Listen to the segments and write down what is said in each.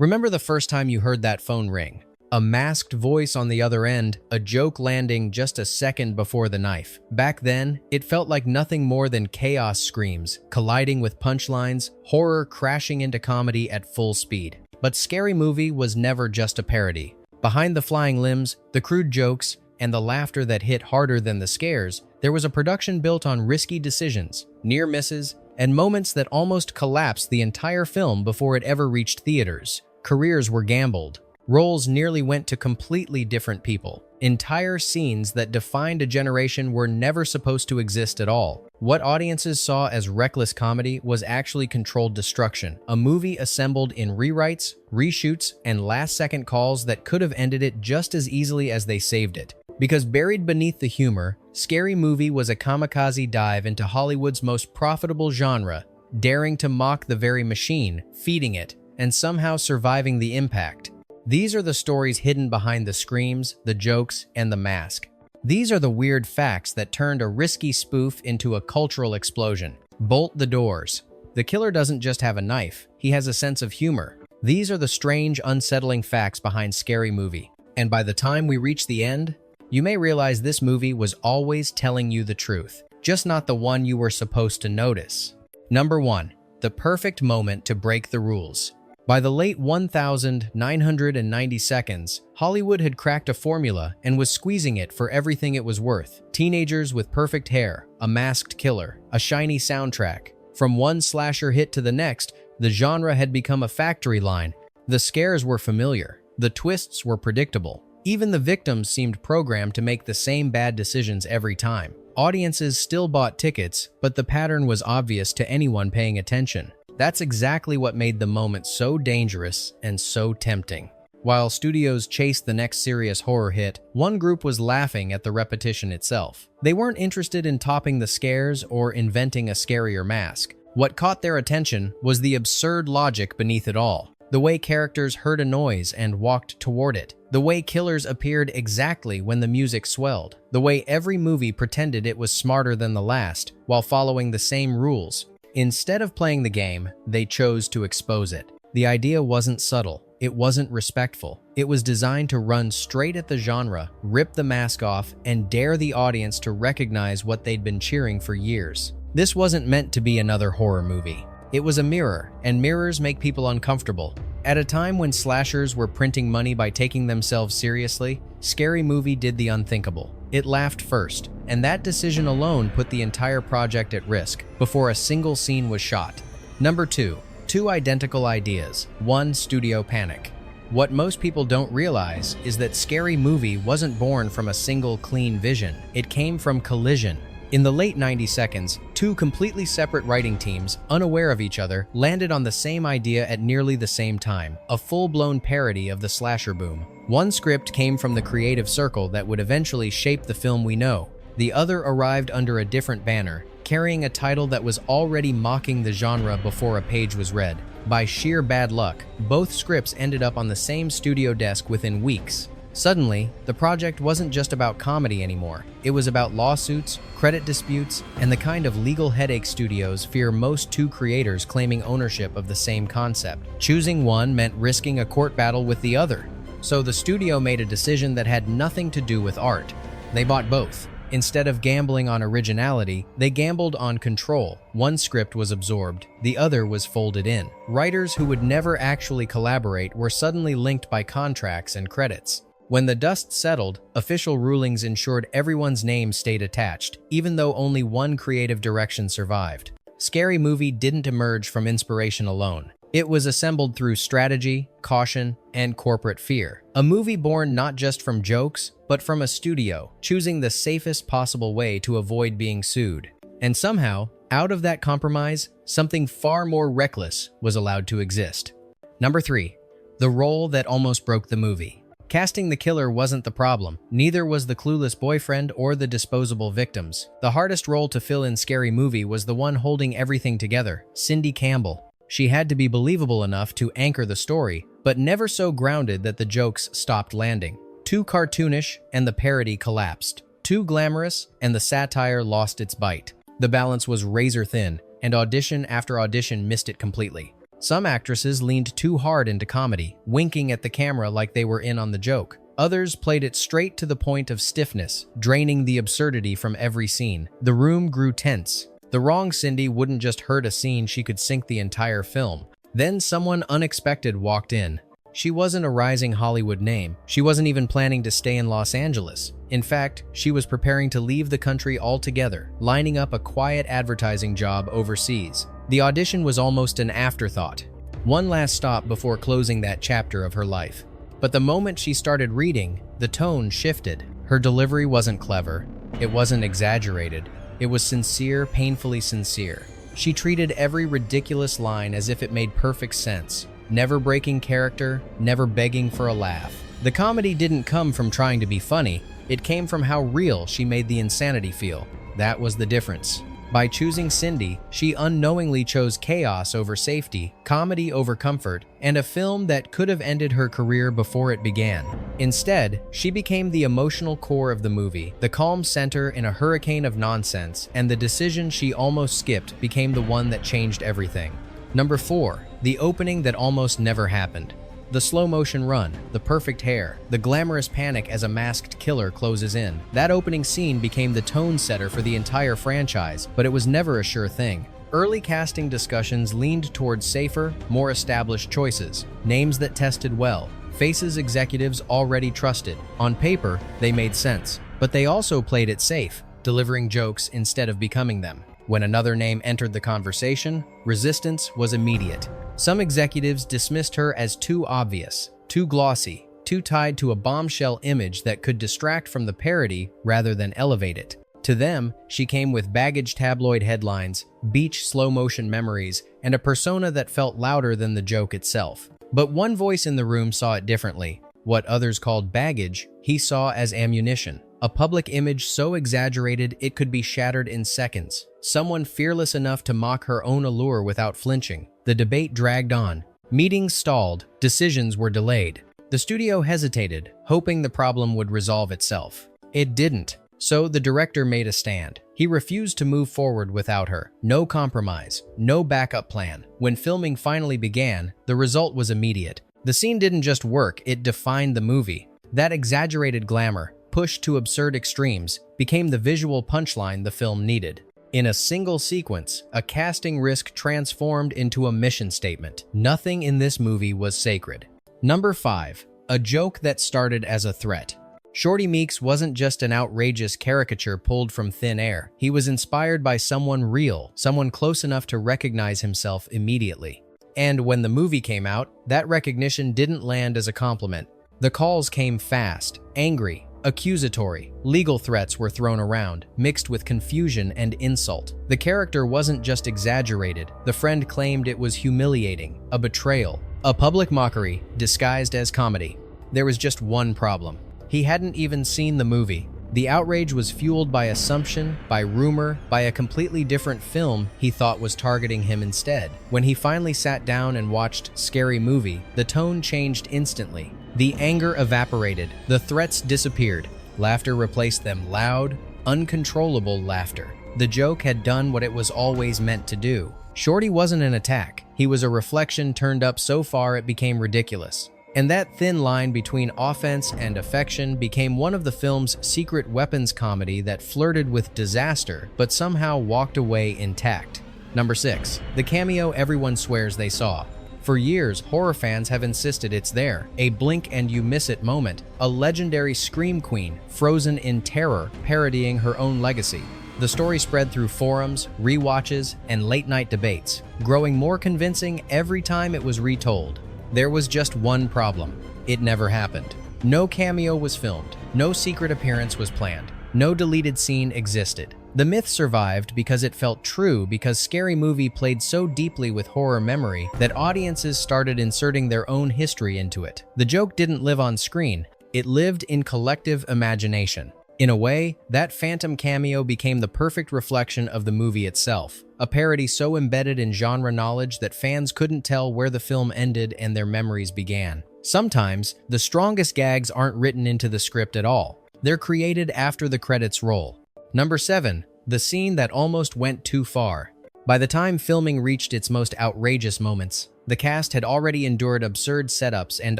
Remember the first time you heard that phone ring? A masked voice on the other end, a joke landing just a second before the knife. Back then, it felt like nothing more than chaos screams, colliding with punchlines, horror crashing into comedy at full speed. But Scary Movie was never just a parody. Behind the flying limbs, the crude jokes, and the laughter that hit harder than the scares, there was a production built on risky decisions, near misses, and moments that almost collapsed the entire film before it ever reached theaters. Careers were gambled. Roles nearly went to completely different people. Entire scenes that defined a generation were never supposed to exist at all. What audiences saw as reckless comedy was actually controlled destruction, a movie assembled in rewrites, reshoots, and last-second calls that could have ended it just as easily as they saved it. Because buried beneath the humor, Scary Movie was a kamikaze dive into Hollywood's most profitable genre, daring to mock the very machine, feeding it, and somehow surviving the impact. These are the stories hidden behind the screams, the jokes, and the mask. These are the weird facts that turned a risky spoof into a cultural explosion. Bolt the doors. The killer doesn't just have a knife, he has a sense of humor. These are the strange, unsettling facts behind Scary Movie. And by the time we reach the end, you may realize this movie was always telling you the truth, just not the one you were supposed to notice. Number 1. The perfect moment to break the rules. By the late 1990 seconds, Hollywood had cracked a formula and was squeezing it for everything it was worth. Teenagers with perfect hair, a masked killer, a shiny soundtrack. From one slasher hit to the next, the genre had become a factory line. The scares were familiar. The twists were predictable. Even the victims seemed programmed to make the same bad decisions every time. Audiences still bought tickets, but the pattern was obvious to anyone paying attention. That's exactly what made the moment so dangerous and so tempting. While studios chased the next serious horror hit, one group was laughing at the repetition itself. They weren't interested in topping the scares or inventing a scarier mask. What caught their attention was the absurd logic beneath it all. The way characters heard a noise and walked toward it. The way killers appeared exactly when the music swelled. The way every movie pretended it was smarter than the last, while following the same rules. Instead of playing the game, they chose to expose it. The idea wasn't subtle. It wasn't respectful. It was designed to run straight at the genre, rip the mask off, and dare the audience to recognize what they'd been cheering for years. This wasn't meant to be another horror movie. It was a mirror, and mirrors make people uncomfortable. At a time when slashers were printing money by taking themselves seriously, Scary Movie did the unthinkable. It laughed first, and that decision alone put the entire project at risk before a single scene was shot. Number 2. Two identical ideas. One studio panic. What most people don't realize is that Scary Movie wasn't born from a single clean vision. It came from collision. In the late 90 seconds, two completely separate writing teams, unaware of each other, landed on the same idea at nearly the same time, a full-blown parody of the slasher boom. One script came from the creative circle that would eventually shape the film we know. The other arrived under a different banner, carrying a title that was already mocking the genre before a page was read. By sheer bad luck, both scripts ended up on the same studio desk within weeks. Suddenly, the project wasn't just about comedy anymore. It was about lawsuits, credit disputes, and the kind of legal headache studios fear most two creators claiming ownership of the same concept. Choosing one meant risking a court battle with the other. So the studio made a decision that had nothing to do with art. They bought both. Instead of gambling on originality, they gambled on control. One script was absorbed, the other was folded in. Writers who would never actually collaborate were suddenly linked by contracts and credits. When the dust settled, official rulings ensured everyone's name stayed attached, even though only one creative direction survived. Scary Movie didn't emerge from inspiration alone. It was assembled through strategy, caution, and corporate fear. A movie born not just from jokes, but from a studio, choosing the safest possible way to avoid being sued. And somehow, out of that compromise, something far more reckless was allowed to exist. Number 3. The role that almost broke the movie. Casting the killer wasn't the problem. Neither was the clueless boyfriend or the disposable victims. The hardest role to fill in Scary Movie was the one holding everything together, Cindy Campbell. She had to be believable enough to anchor the story, but never so grounded that the jokes stopped landing. Too cartoonish, and the parody collapsed. Too glamorous, and the satire lost its bite. The balance was razor thin, and audition after audition missed it completely. Some actresses leaned too hard into comedy, winking at the camera like they were in on the joke. Others played it straight to the point of stiffness, draining the absurdity from every scene. The room grew tense. The wrong Cindy wouldn't just hurt a scene, she could sink the entire film. Then someone unexpected walked in. She wasn't a rising Hollywood name. She wasn't even planning to stay in Los Angeles. In fact, she was preparing to leave the country altogether, lining up a quiet advertising job overseas. The audition was almost an afterthought. One last stop before closing that chapter of her life. But the moment she started reading, the tone shifted. Her delivery wasn't clever. It wasn't exaggerated. It was sincere, painfully sincere. She treated every ridiculous line as if it made perfect sense. Never breaking character, never begging for a laugh. The comedy didn't come from trying to be funny, it came from how real she made the insanity feel. That was the difference. By choosing Cindy, she unknowingly chose chaos over safety, comedy over comfort, and a film that could have ended her career before it began. Instead, she became the emotional core of the movie, the calm center in a hurricane of nonsense, and the decision she almost skipped became the one that changed everything. Number 4. The opening that almost never happened. The slow-motion run, the perfect hair, the glamorous panic as a masked killer closes in. That opening scene became the tone setter for the entire franchise, but it was never a sure thing. Early casting discussions leaned towards safer, more established choices, names that tested well, faces executives already trusted. On paper, they made sense, but they also played it safe, delivering jokes instead of becoming them. When another name entered the conversation, resistance was immediate. Some executives dismissed her as too obvious, too glossy, too tied to a bombshell image that could distract from the parody rather than elevate it. To them, she came with baggage tabloid headlines, beach slow-motion memories, and a persona that felt louder than the joke itself. But one voice in the room saw it differently. What others called baggage, he saw as ammunition. A public image so exaggerated it could be shattered in seconds. Someone fearless enough to mock her own allure without flinching. The debate dragged on. Meetings stalled. Decisions were delayed. The studio hesitated, hoping the problem would resolve itself. It didn't. So the director made a stand. He refused to move forward without her. No compromise. No backup plan. When filming finally began, the result was immediate. The scene didn't just work, it defined the movie. That exaggerated glamour, pushed to absurd extremes, became the visual punchline the film needed. In a single sequence, a casting risk transformed into a mission statement. Nothing in this movie was sacred. Number 5. A joke that started as a threat. Shorty Meeks wasn't just an outrageous caricature pulled from thin air. He was inspired by someone real, someone close enough to recognize himself immediately. And when the movie came out, that recognition didn't land as a compliment. The calls came fast, angry, accusatory. Legal threats were thrown around, mixed with confusion and insult. The character wasn't just exaggerated. The friend claimed it was humiliating, a betrayal, a public mockery disguised as comedy. There was just one problem. He hadn't even seen the movie. The outrage was fueled by assumption, by rumor, by a completely different film he thought was targeting him instead. When he finally sat down and watched Scary Movie, the tone changed instantly. The anger evaporated, the threats disappeared. Laughter replaced them, loud, uncontrollable laughter. The joke had done what it was always meant to do. Shorty wasn't an attack. He was a reflection turned up so far it became ridiculous. And that thin line between offense and affection became one of the film's secret weapons comedy that flirted with disaster but somehow walked away intact. Number 6. The cameo everyone swears they saw. For years, horror fans have insisted it's there. A blink and you miss it moment. A legendary scream queen, frozen in terror, parodying her own legacy. The story spread through forums, rewatches, and late-night debates, growing more convincing every time it was retold. There was just one problem. It never happened. No cameo was filmed. No secret appearance was planned. No deleted scene existed. The myth survived because it felt true, because Scary Movie played so deeply with horror memory that audiences started inserting their own history into it. The joke didn't live on screen. It lived in collective imagination. In a way, that phantom cameo became the perfect reflection of the movie itself, a parody so embedded in genre knowledge that fans couldn't tell where the film ended and their memories began. Sometimes, the strongest gags aren't written into the script at all. They're created after the credits roll. Number 7. The scene that almost went too far. By the time filming reached its most outrageous moments, the cast had already endured absurd setups and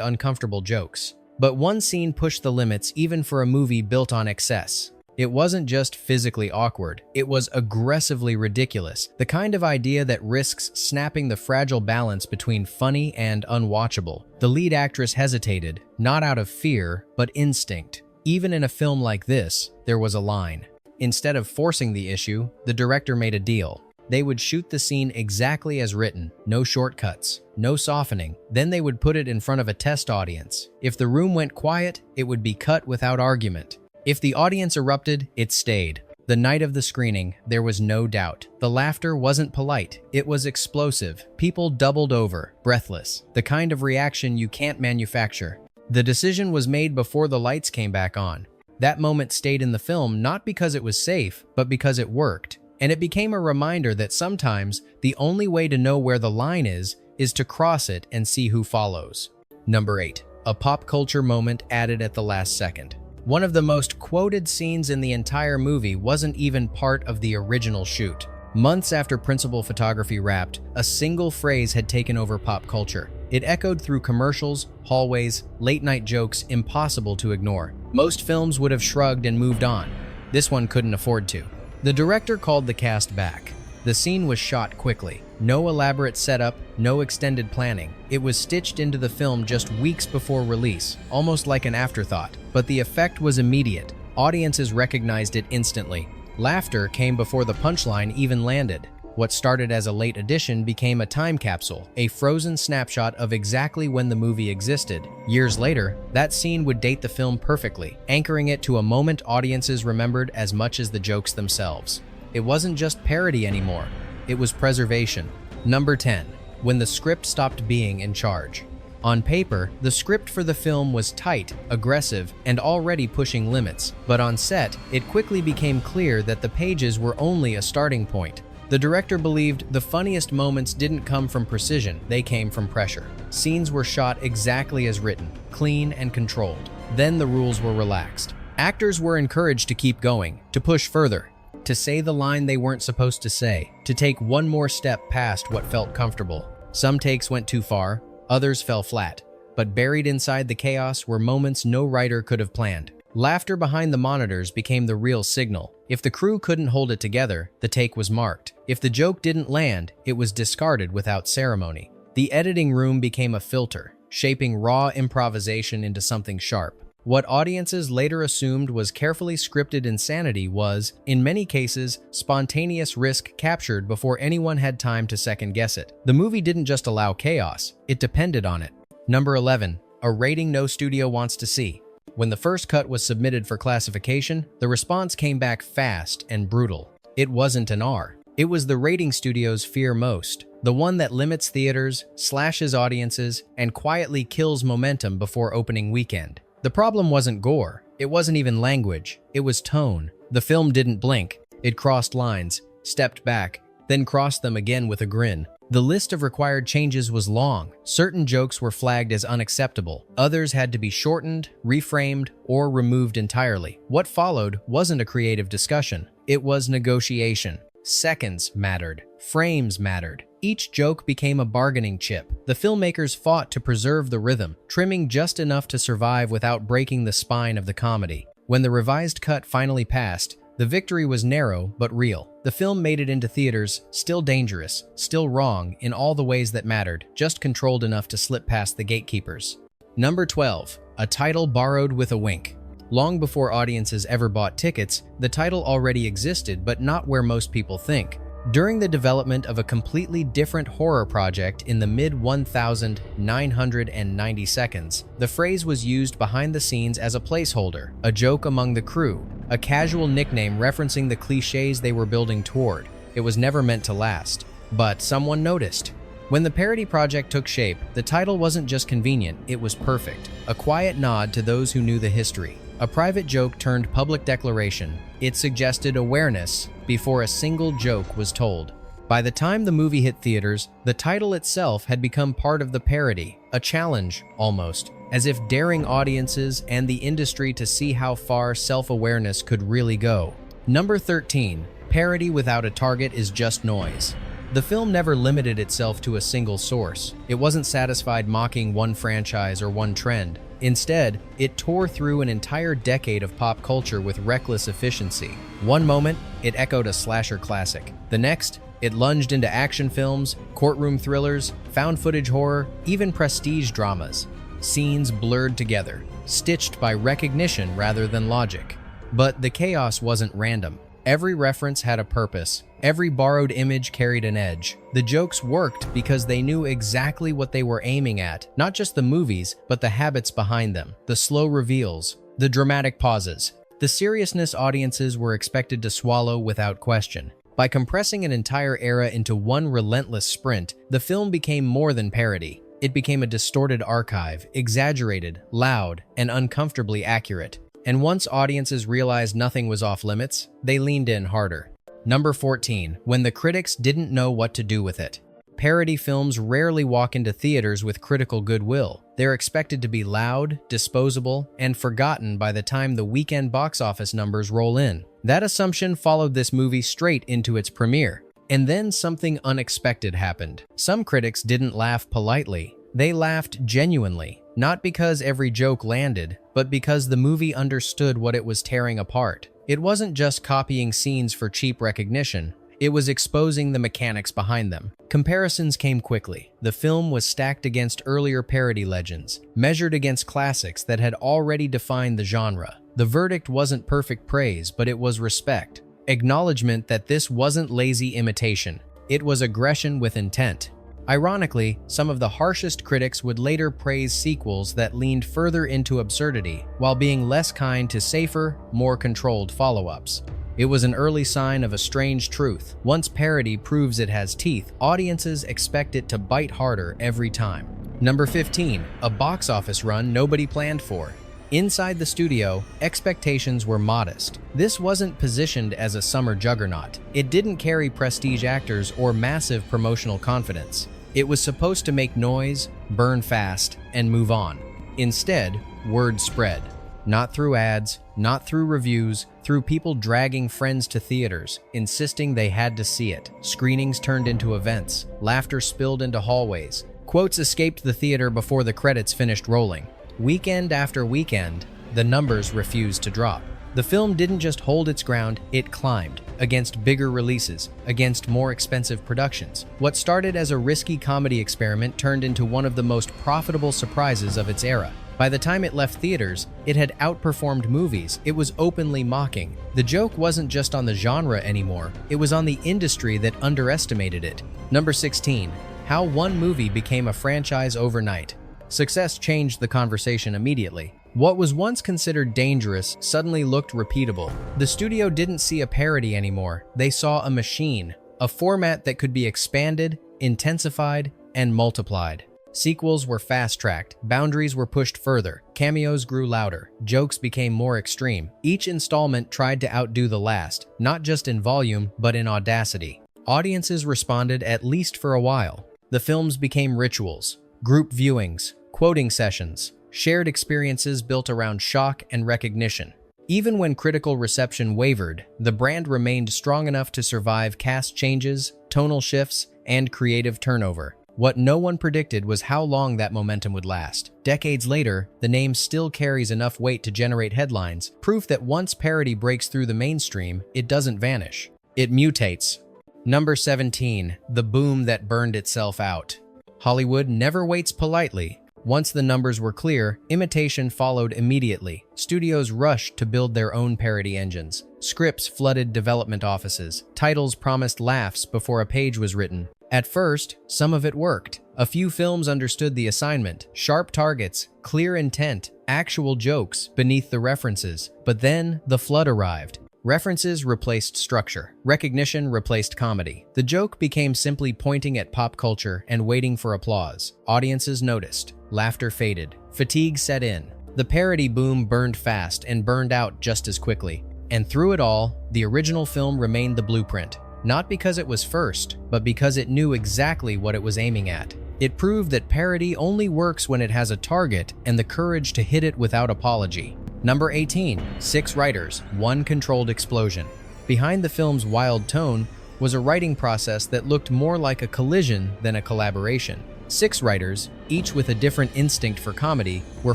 uncomfortable jokes. But one scene pushed the limits even for a movie built on excess. It wasn't just physically awkward, it was aggressively ridiculous, the kind of idea that risks snapping the fragile balance between funny and unwatchable. The lead actress hesitated, not out of fear, but instinct. Even in a film like this, there was a line. Instead of forcing the issue, the director made a deal. They would shoot the scene exactly as written, no shortcuts, no softening. Then they would put it in front of a test audience. If the room went quiet, it would be cut without argument. If the audience erupted, it stayed. The night of the screening, there was no doubt. The laughter wasn't polite, it was explosive. People doubled over, breathless, the kind of reaction you can't manufacture. The decision was made before the lights came back on. That moment stayed in the film not because it was safe, but because it worked. And it became a reminder that sometimes the only way to know where the line is to cross it and see who follows. Number 8. A pop culture moment added at the last second. One of the most quoted scenes in the entire movie wasn't even part of the original shoot. Months after principal photography wrapped, a single phrase had taken over pop culture. It echoed through commercials, hallways, late-night jokes impossible to ignore. Most films would have shrugged and moved on. This one couldn't afford to. The director called the cast back. The scene was shot quickly. No elaborate setup, no extended planning. It was stitched into the film just weeks before release, almost like an afterthought. But the effect was immediate. Audiences recognized it instantly. Laughter came before the punchline even landed. What started as a late addition became a time capsule, a frozen snapshot of exactly when the movie existed. Years later, that scene would date the film perfectly, anchoring it to a moment audiences remembered as much as the jokes themselves. It wasn't just parody anymore, it was preservation. Number 10. When the script stopped being in charge. On paper, the script for the film was tight, aggressive, and already pushing limits. But on set, it quickly became clear that the pages were only a starting point. The director believed the funniest moments didn't come from precision, they came from pressure. Scenes were shot exactly as written, clean and controlled. Then the rules were relaxed. Actors were encouraged to keep going, to push further, to say the line they weren't supposed to say, to take one more step past what felt comfortable. Some takes went too far, others fell flat, but buried inside the chaos were moments no writer could have planned. Laughter behind the monitors became the real signal. If the crew couldn't hold it together, the take was marked. If the joke didn't land, it was discarded without ceremony. The editing room became a filter, shaping raw improvisation into something sharp. What audiences later assumed was carefully scripted insanity was, in many cases, spontaneous risk captured before anyone had time to second-guess it. The movie didn't just allow chaos, it depended on it. Number 11. A rating no studio wants to see. When the first cut was submitted for classification, the response came back fast and brutal. It wasn't an R. It was the rating studios fear most, the one that limits theaters, slashes audiences, and quietly kills momentum before opening weekend. The problem wasn't gore, it wasn't even language, it was tone. The film didn't blink, it crossed lines, stepped back, then crossed them again with a grin. The list of required changes was long. Certain jokes were flagged as unacceptable. Others had to be shortened, reframed, or removed entirely. What followed wasn't a creative discussion. It was negotiation. Seconds mattered. Frames mattered. Each joke became a bargaining chip. The filmmakers fought to preserve the rhythm, trimming just enough to survive without breaking the spine of the comedy. When the revised cut finally passed, the victory was narrow but real. The film made it into theaters, still dangerous, still wrong in all the ways that mattered, just controlled enough to slip past the gatekeepers. Number 12. A title borrowed with a wink. Long before audiences ever bought tickets, the title already existed, but not where most people think. During the development of a completely different horror project in the mid-1990 seconds, the phrase was used behind the scenes as a placeholder, a joke among the crew, a casual nickname referencing the cliches they were building toward. It was never meant to last. But someone noticed. When the parody project took shape, the title wasn't just convenient, it was perfect. A quiet nod to those who knew the history. A private joke turned public declaration. It suggested awareness before a single joke was told. By the time the movie hit theaters, the title itself had become part of the parody, a challenge, almost, as if daring audiences and the industry to see how far self-awareness could really go. Number 13. Parody without a target is just noise. The film never limited itself to a single source. It wasn't satisfied mocking one franchise or one trend. Instead, it tore through an entire decade of pop culture with reckless efficiency. One moment, it echoed a slasher classic. The next, it lunged into action films, courtroom thrillers, found footage horror, even prestige dramas. Scenes blurred together, stitched by recognition rather than logic. But the chaos wasn't random. Every reference had a purpose. Every borrowed image carried an edge. The jokes worked because they knew exactly what they were aiming at, not just the movies, but the habits behind them, the slow reveals, the dramatic pauses, the seriousness audiences were expected to swallow without question. By compressing an entire era into one relentless sprint, the film became more than parody. It became a distorted archive, exaggerated, loud, and uncomfortably accurate. And once audiences realized nothing was off limits, they leaned in harder. Number 14, when the critics didn't know what to do with it. Parody films rarely walk into theaters with critical goodwill. They're expected to be loud, disposable, and forgotten by the time the weekend box office numbers roll in. That assumption followed this movie straight into its premiere. And then something unexpected happened. Some critics didn't laugh politely. They laughed genuinely, not because every joke landed, but because the movie understood what it was tearing apart. It wasn't just copying scenes for cheap recognition, it was exposing the mechanics behind them. Comparisons came quickly. The film was stacked against earlier parody legends, measured against classics that had already defined the genre. The verdict wasn't perfect praise, but it was respect. Acknowledgement that this wasn't lazy imitation. It was aggression with intent. Ironically, some of the harshest critics would later praise sequels that leaned further into absurdity, while being less kind to safer, more controlled follow-ups. It was an early sign of a strange truth. Once parody proves it has teeth, audiences expect it to bite harder every time. Number 15, a box office run nobody planned for. Inside the studio, expectations were modest. This wasn't positioned as a summer juggernaut. It didn't carry prestige actors or massive promotional confidence. It was supposed to make noise, burn fast, and move on. Instead, word spread. Not through ads, not through reviews, through people dragging friends to theaters, insisting they had to see it. Screenings turned into events. Laughter spilled into hallways. Quotes escaped the theater before the credits finished rolling. Weekend after weekend, the numbers refused to drop. The film didn't just hold its ground, it climbed, against bigger releases, against more expensive productions. What started as a risky comedy experiment turned into one of the most profitable surprises of its era. By the time it left theaters, it had outperformed movies it was openly mocking. The joke wasn't just on the genre anymore, it was on the industry that underestimated it. Number 16, how one movie became a franchise overnight. Success changed the conversation immediately. What was once considered dangerous suddenly looked repeatable. The studio didn't see a parody anymore. They saw a machine, a format that could be expanded, intensified, and multiplied. Sequels were fast-tracked, boundaries were pushed further, cameos grew louder, jokes became more extreme. Each installment tried to outdo the last, not just in volume, but in audacity. Audiences responded at least for a while. The films became rituals, group viewings, quoting sessions, shared experiences built around shock and recognition. Even when critical reception wavered, the brand remained strong enough to survive cast changes, tonal shifts, and creative turnover. What no one predicted was how long that momentum would last. Decades later, the name still carries enough weight to generate headlines, proof that once parody breaks through the mainstream, it doesn't vanish. It mutates. Number 17, the boom that burned itself out. Hollywood never waits politely. Once the numbers were clear, imitation followed immediately. Studios rushed to build their own parody engines. Scripts flooded development offices. Titles promised laughs before a page was written. At first, some of it worked. A few films understood the assignment. Sharp targets, clear intent, actual jokes beneath the references. But then, the flood arrived. References replaced structure. Recognition replaced comedy. The joke became simply pointing at pop culture and waiting for applause. Audiences noticed. Laughter faded. Fatigue set in. The parody boom burned fast and burned out just as quickly. And through it all, the original film remained the blueprint. Not because it was first, but because it knew exactly what it was aiming at. It proved that parody only works when it has a target and the courage to hit it without apology. Number 18, 6 writers, 1 controlled explosion. Behind the film's wild tone was a writing process that looked more like a collision than a collaboration. 6 writers, each with a different instinct for comedy, were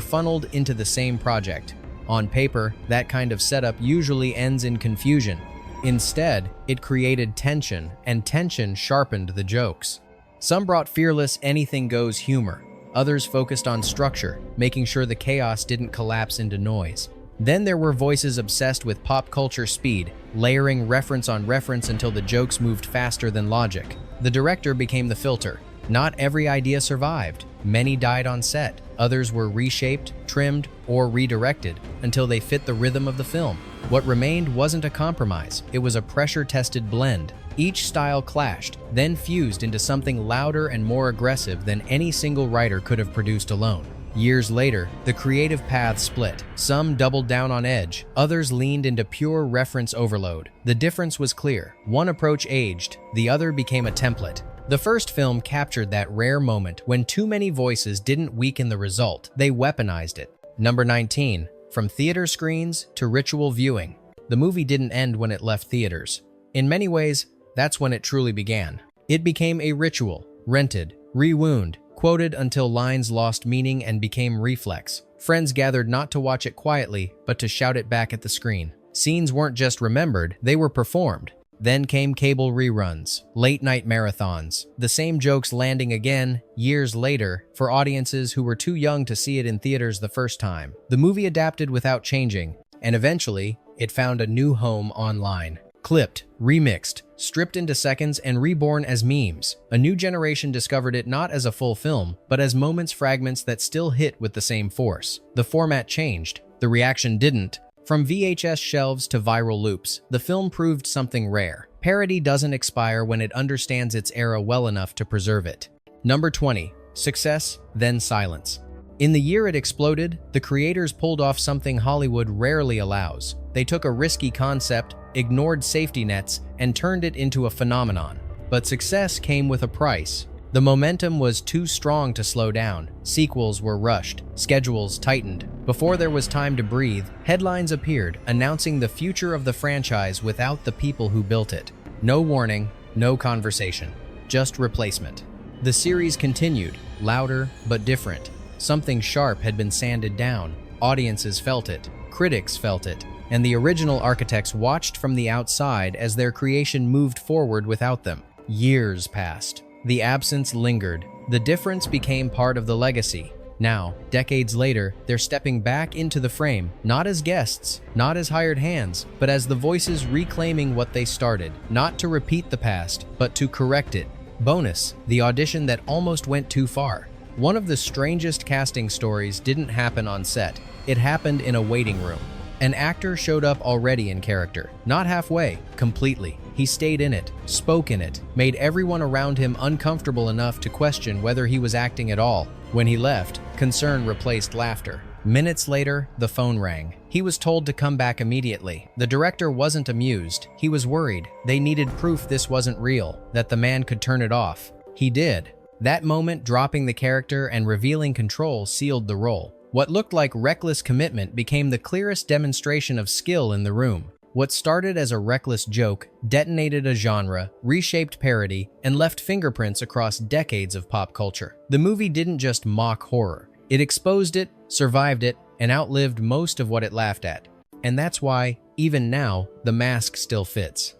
funneled into the same project. On paper, that kind of setup usually ends in confusion. Instead, it created tension, and tension sharpened the jokes. Some brought fearless anything-goes humor. Others focused on structure, making sure the chaos didn't collapse into noise. Then there were voices obsessed with pop culture speed, layering reference on reference until the jokes moved faster than logic. The director became the filter. Not every idea survived. Many died on set. Others were reshaped, trimmed, or redirected until they fit the rhythm of the film. What remained wasn't a compromise, it was a pressure-tested blend. Each style clashed, then fused into something louder and more aggressive than any single writer could have produced alone. Years later, the creative paths split. Some doubled down on edge, others leaned into pure reference overload. The difference was clear. One approach aged, the other became a template. The first film captured that rare moment when too many voices didn't weaken the result, they weaponized it. Number 19. From theater screens to ritual viewing. The movie didn't end when it left theaters. In many ways, that's when it truly began. It became a ritual, rented, rewound, quoted until lines lost meaning and became reflex. Friends gathered not to watch it quietly, but to shout it back at the screen. Scenes weren't just remembered, they were performed. Then came cable reruns, late-night marathons, the same jokes landing again, years later, for audiences who were too young to see it in theaters the first time. The movie adapted without changing, and eventually, it found a new home online. Clipped, remixed, stripped into seconds, and reborn as memes. A new generation discovered it not as a full film, but as fragments that still hit with the same force. The format changed, the reaction didn't. From VHS shelves to viral loops, the film proved something rare. Parody doesn't expire when it understands its era well enough to preserve it. Number 20. Success, then silence. In the year it exploded, the creators pulled off something Hollywood rarely allows. They took a risky concept, ignored safety nets, and turned it into a phenomenon. But success came with a price. The momentum was too strong to slow down. Sequels were rushed, schedules tightened. Before there was time to breathe, headlines appeared announcing the future of the franchise without the people who built it. No warning, no conversation, just replacement. The series continued, louder but different. Something sharp had been sanded down. Audiences felt it, critics felt it, and the original architects watched from the outside as their creation moved forward without them. Years passed. The absence lingered. The difference became part of the legacy. Now, decades later, they're stepping back into the frame, not as guests, not as hired hands, but as the voices reclaiming what they started, not to repeat the past, but to correct it. Bonus, the audition that almost went too far. One of the strangest casting stories didn't happen on set. It happened in a waiting room. An actor showed up already in character, not halfway, completely. He stayed in it, spoke in it, made everyone around him uncomfortable enough to question whether he was acting at all. When he left, concern replaced laughter. Minutes later, the phone rang. He was told to come back immediately. The director wasn't amused. He was worried. They needed proof this wasn't real, that the man could turn it off. He did. That moment, dropping the character and revealing control, sealed the role. What looked like reckless commitment became the clearest demonstration of skill in the room. What started as a reckless joke detonated a genre, reshaped parody, and left fingerprints across decades of pop culture. The movie didn't just mock horror. It exposed it, survived it, and outlived most of what it laughed at. And that's why, even now, the mask still fits.